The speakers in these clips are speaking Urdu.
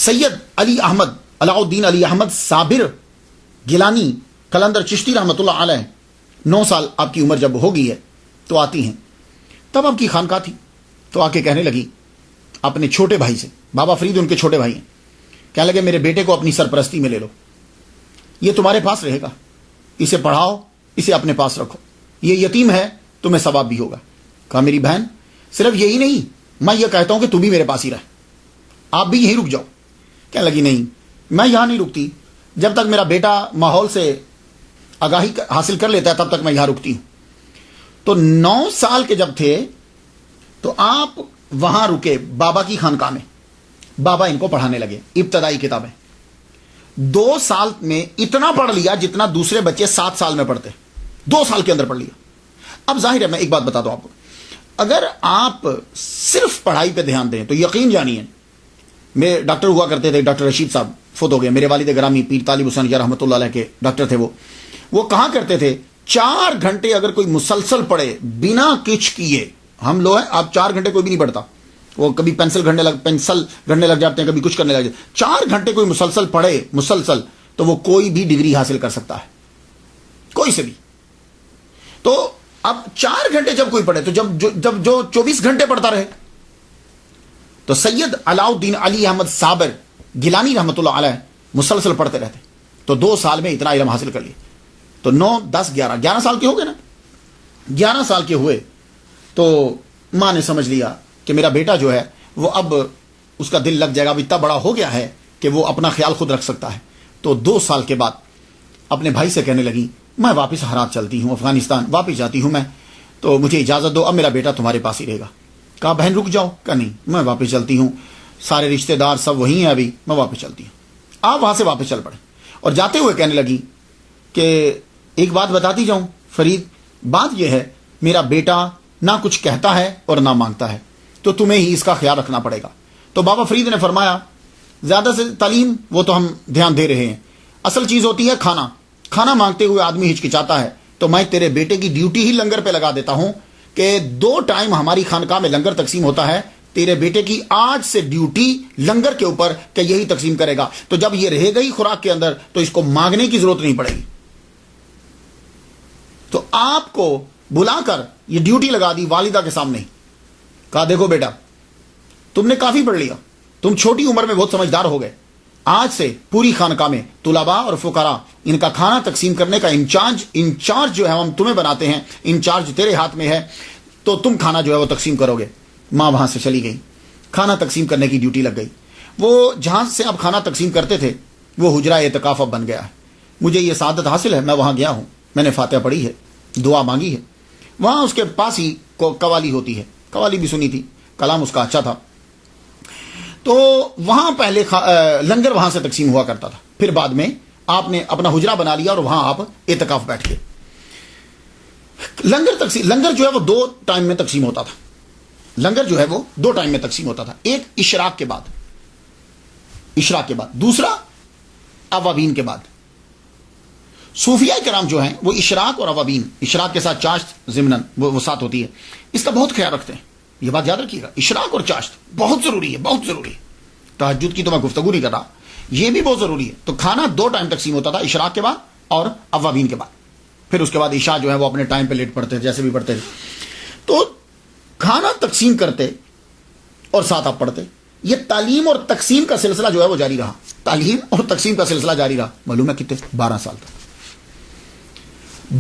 سید علی احمد علاؤالدین علی احمد صابر گیلانی قلندر چشتی رحمۃ اللہ علیہ 9 سال آپ کی عمر جب ہو گئی ہے تو آتی ہیں. تب آپ کی خانقاہ تھی تو آ کے کہنے لگی اپنے چھوٹے بھائی سے, بابا فرید ان کے چھوٹے بھائی ہیں, کہنے لگے میرے بیٹے کو اپنی سرپرستی میں لے لو, یہ تمہارے پاس رہے گا, اسے پڑھاؤ, اسے اپنے پاس رکھو, یہ یتیم ہے, تمہیں ثواب بھی ہوگا. کہا میری بہن صرف یہی نہیں, میں یہ کہتا ہوں کہ تم بھی میرے پاس ہی رہ, آپ بھی یہیں رک جاؤ. کہنے لگی نہیں, میں یہاں نہیں رکتی, جب تک میرا بیٹا ماحول سے آگاہی حاصل کر لیتا ہے تب تک میں یہاں رکتی ہوں. تو 9 سال کے جب تھے تو آپ وہاں رکے بابا کی خانقاہ میں, بابا ان کو پڑھانے لگے ابتدائی کتابیں. 2 سال میں اتنا پڑھ لیا جتنا دوسرے بچے 7 سال میں پڑھتے, 2 سال کے اندر پڑھ لیا. اب ظاہر ہے میں ایک بات بتا دوں آپ کو, اگر آپ صرف پڑھائی پہ دھیان دیں تو یقین جانیے, میں ڈاکٹر ہوا کرتے تھے, ڈاکٹر رشید صاحب فوت ہو گئے, میرے والد گرامی پیر طالب حسین رحمۃ اللہ علیہ کے ڈاکٹر تھے. وہ کہا کرتے تھے 4 گھنٹے اگر کوئی مسلسل پڑھے بنا کچھ کیے, ہم لوگ ہیں آپ 4 گھنٹے کوئی بھی نہیں پڑھتا, وہ کبھی پینسل گھڑنے لگ جاتے ہیں, کبھی کچھ کرنے لگ جاتے ہیں. 4 گھنٹے کوئی مسلسل پڑھے مسلسل تو وہ کوئی بھی ڈگری حاصل کر سکتا ہے, کوئی سے بھی. تو اب 4 گھنٹے جب کوئی پڑھے تو جب جو 24 گھنٹے پڑھتا رہے, تو سید علاؤالدین علی احمد صابر گیلانی رحمۃ اللہ علیہ مسلسل پڑھتے رہتے. تو 2 سال میں اتنا علم حاصل کر لیا. تو 9 10 11 سال کے ہو گئے نا, 11 سال کے ہوئے تو ماں نے سمجھ لیا کہ میرا بیٹا جو ہے وہ اب اس کا دل لگ جائے گا, اب اتنا بڑا ہو گیا ہے کہ وہ اپنا خیال خود رکھ سکتا ہے. تو 2 سال کے بعد اپنے بھائی سے کہنے لگی میں واپس ہرات چلتی ہوں, افغانستان واپس جاتی ہوں میں, تو مجھے اجازت دو, اب میرا بیٹا تمہارے پاس ہی رہے گا. کہا بہن رک جاؤ, کہا نہیں میں واپس چلتی ہوں, سارے رشتہ دار سب وہیں ہیں ابھی, میں واپس چلتی ہوں. آپ وہاں سے واپس چل پڑے اور جاتے ہوئے کہنے لگی کہ ایک بات بتاتی جاؤں فرید, بات یہ ہے میرا بیٹا نہ کچھ کہتا ہے اور نہ مانگتا ہے, تو تمہیں ہی اس کا خیال رکھنا پڑے گا. تو بابا فرید نے فرمایا زیادہ سے تعلیم وہ تو ہم دھیان دے رہے ہیں, اصل چیز ہوتی ہے کھانا. کھانا مانگتے ہوئے آدمی ہچکچاتا ہے, تو میں تیرے بیٹے کی ڈیوٹی ہی لنگر پہ لگا دیتا ہوں کہ 2 ٹائم ہماری خانقاہ میں لنگر تقسیم ہوتا ہے, تیرے بیٹے کی آج سے ڈیوٹی لنگر کے اوپر کہ یہی تقسیم کرے گا. تو جب یہ رہے گا ہی خوراک کے اندر تو اس کو مانگنے کی ضرورت نہیں پڑے گی. تو آپ کو بلا کر یہ ڈیوٹی لگا دی والدہ کے سامنے. کہا دیکھو بیٹا تم نے کافی پڑھ لیا, تم چھوٹی عمر میں بہت سمجھدار ہو گئے, آج سے پوری خانقاہ میں طلباء اور فقراء ان کا کھانا تقسیم کرنے کا انچارج جو ہے ہم تمہیں بناتے ہیں, انچارج تیرے ہاتھ میں ہے, تو تم کھانا جو ہے وہ تقسیم کرو گے. ماں وہاں سے چلی گئی, کھانا تقسیم کرنے کی ڈیوٹی لگ گئی. وہ جہاں سے اب کھانا تقسیم کرتے تھے وہ حجرہ اعتکاف اب بن گیا ہے. مجھے یہ سعادت حاصل ہے, میں وہاں گیا ہوں, میں نے فاتحہ پڑھی ہے, دعا مانگی ہے. وہاں اس کے پاس ہی قوالی ہوتی ہے, قوالی بھی سنی تھی, کلام اس کا اچھا تھا. تو وہاں پہلے لنگر وہاں سے تقسیم ہوا کرتا تھا, پھر بعد میں آپ نے اپنا حجرہ بنا لیا اور وہاں آپ اعتکاف بیٹھ گئے. لنگر جو ہے وہ 2 ٹائم میں تقسیم ہوتا تھا. لنگر جو ہے وہ 2 ٹائم میں تقسیم ہوتا تھا, ایک اشراق کے بعد, دوسرا اوابین کے بعد. صوفیاء کرام جو ہیں وہ اشراق اور اوابین, اشراق کے ساتھ چاشت ضمناً وہ ساتھ ہوتی ہے, اس کا بہت خیال رکھتے ہیں. یہ بات یاد رکھیے گا, اشراق اور چاشت بہت ضروری ہے, بہت ضروری ہے. تہجد کی تو میں گفتگو نہیں کر رہا, یہ بھی بہت ضروری ہے. تو کھانا 2 ٹائم تقسیم ہوتا تھا, اشراق کے بعد اور اوابین کے بعد. پھر اس کے بعد عشاء جو ہے وہ اپنے ٹائم پہ لیٹ پڑتے تھے, جیسے بھی پڑھتے تھے. تو کھانا تقسیم کرتے اور ساتھ آپ پڑھتے. یہ تعلیم اور تقسیم کا سلسلہ جو ہے وہ جاری رہا, تعلیم اور تقسیم کا سلسلہ جاری رہا. معلوم ہے کتنے 12 سال تک,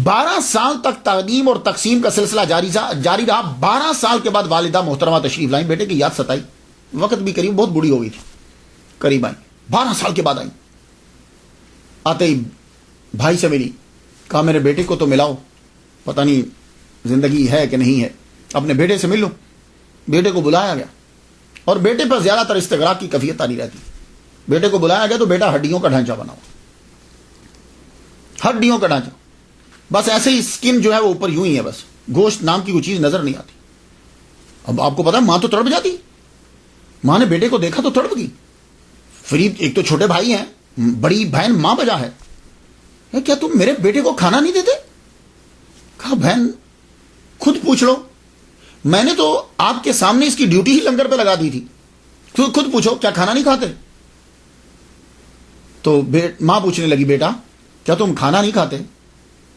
12 سال تک تعلیم اور تقسیم کا سلسلہ جاری رہا. 12 سال کے بعد والدہ محترمہ تشریف لائیں, بیٹے کی یاد ستائی, وقت بھی قریب بہت بوڑھی ہو گئی تھی, قریب آئی, 12 سال کے بعد آئی. آتے ہی بھائی سے ملی, کہا میرے بیٹے کو تو ملاؤ, پتہ نہیں زندگی ہے کہ نہیں ہے, اپنے بیٹے سے مل لو. بیٹے کو بلایا گیا اور بیٹے پر زیادہ تر استغراق کی کیفیت نہیں رہتی. بیٹے کو بلایا گیا تو بیٹا ہڈیوں کا ڈھانچہ بنا ہوا, ہڈیوں کا ڈھانچہ, بس ایسے ہی سکن جو ہے وہ اوپر یوں ہی ہے, بس گوشت نام کی کوئی چیز نظر نہیں آتی. اب آپ کو پتا ماں تو تڑپ جاتی, ماں نے بیٹے کو دیکھا تو تڑپ گئی. فرید ایک تو چھوٹے بھائی ہیں, بڑی بہن ماں بجا ہے, کیا تم میرے بیٹے کو کھانا نہیں دیتے؟ کہا بہن خود پوچھ لو, میں نے تو آپ کے سامنے اس کی ڈیوٹی ہی لنگر پہ لگا دی تھی, خود پوچھو کیا کھانا نہیں کھاتے؟ تو ماں پوچھنے لگی بیٹا کیا تم کھانا نہیں کھاتے؟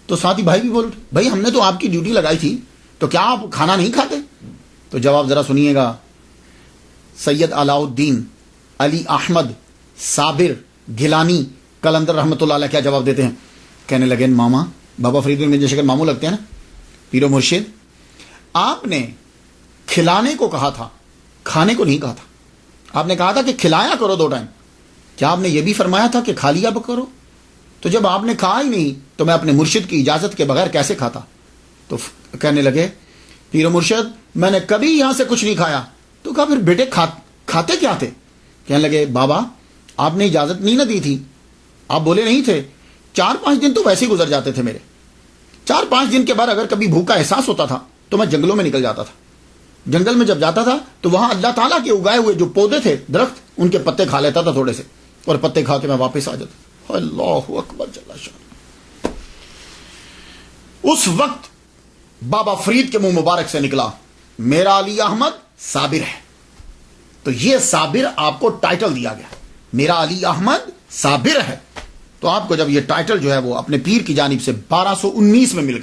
تو ساتھی بھائی بھی بول اٹھے بھائی ہم نے تو آپ کی ڈیوٹی لگائی تھی تو کیا آپ کھانا نہیں کھاتے؟ تو جواب ذرا سنیے گا. سید علاء الدین علی احمد صابر گیلانی قلندر رحمۃ اللہ علیہ کیا جواب دیتے ہیں؟ کہنے لگے ماما بابا فرید بن جیسے ماموں لگتے ہیں نا پیر و مرشد، آپ نے کھلانے کو کہا تھا کھانے کو نہیں کہا تھا. آپ نے کہا تھا کہ کھلایا کرو 2 ٹائم. کیا آپ نے یہ بھی فرمایا تھا کہ کھا لیا کرو؟ تو جب آپ نے کہا ہی نہیں تو میں اپنے مرشد کی اجازت کے بغیر کیسے کھاتا؟ تو کہنے لگے پیر و مرشد میں نے کبھی یہاں سے کچھ نہیں کھایا. تو کہا پھر بیٹے کھاتے کیا تھے؟ کہنے لگے بابا آپ نے اجازت نہیں نہ دی تھی، آپ بولے نہیں تھے 4-5 دن تو ویسے ہی گزر جاتے تھے میرے. 4-5 دن کے بعد اگر کبھی بھوک کا احساس ہوتا تھا تو میں جنگلوں میں نکل جاتا تھا. جنگل میں جب جاتا تھا تو وہاں اللہ تعالیٰ کے اگائے ہوئے جو پودے تھے درخت ان کے پتے کھا لیتا تھا تھوڑے سے، اور پتے کھا کے میں واپس آ جاتا. اللہ اکبر جل شان. اس وقت بابا فرید کے منہ مبارک سے نکلا میرا علی احمد صابر ہے. تو یہ صابر آپ کو ٹائٹل دیا گیا، میرا علی احمد صابر ہے. تو آپ کو جب یہ ٹائٹل جو ہے وہ اپنے پیر کی جانب سے 1219 میں مل گیا.